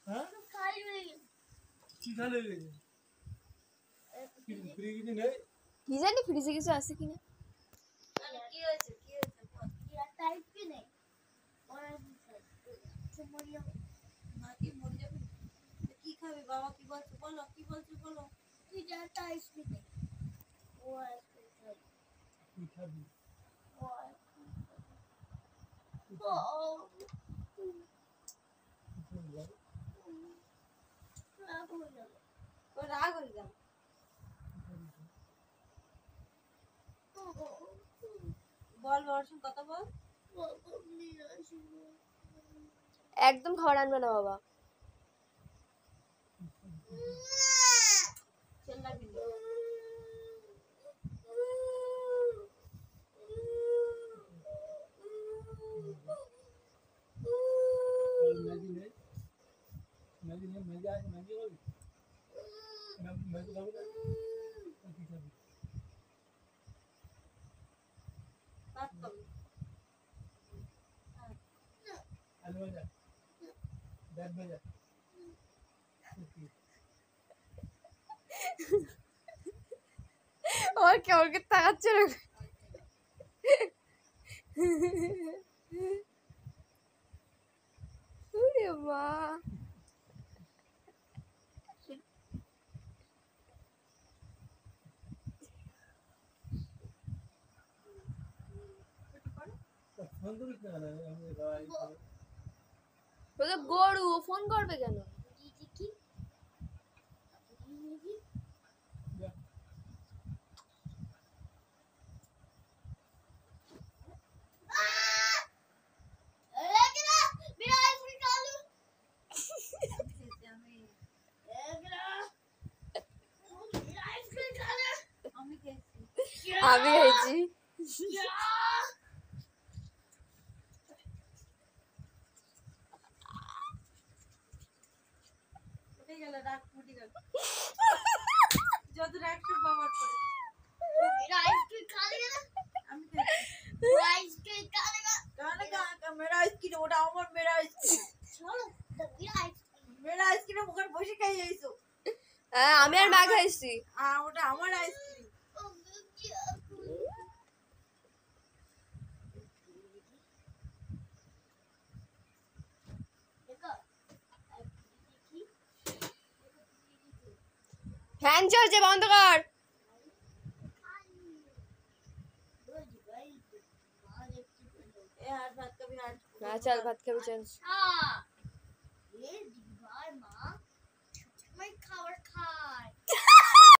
হ্যাঁ কি খালি হয়ে গেছে ফ্রি কিছু নেই কি জানি ফ্রিজে কিছু আছে কিনা কি হয়েছে টাইপ কি নেই মাটি মরে যাবে কি খাবে বাবা কি বলছো বলো কি বলছো বলো তুই যা টাইপ কি নেই ও কি খাবি রাগ হয়ে গেল বল বর্ষণ কথা বল একদম খাবার আনবে না বাবা চেল্লাবি না ম্যাগি নেই ম্যাগি নেই ম্যাগি আছে ম্যাগি হবে ম্যাগি খাবি না কি খাবি কাট কর আলু ভাজা ডাল ভাজা ওর কেমন করে তাকাচ্ছে না ওরে মা ফোন করিস না আমি ও তো গরু ও ফোন করবে কেন আমি হয়েছি রাগ ফুটে গেল যত রাগ সব বাবার করে আমি মেরা আইসক্রিম ওটা আমার মেরা আইসক্রিম মেরা আইসক্রিম ওখানে বসে খাই যাইছো হ্যাঁ আমি আর মা খাইছি ওটা আমার আইসক্রিম ফ্যান চলছে বন্ধ কর ভাত খাবি চল ভাত খাবি চল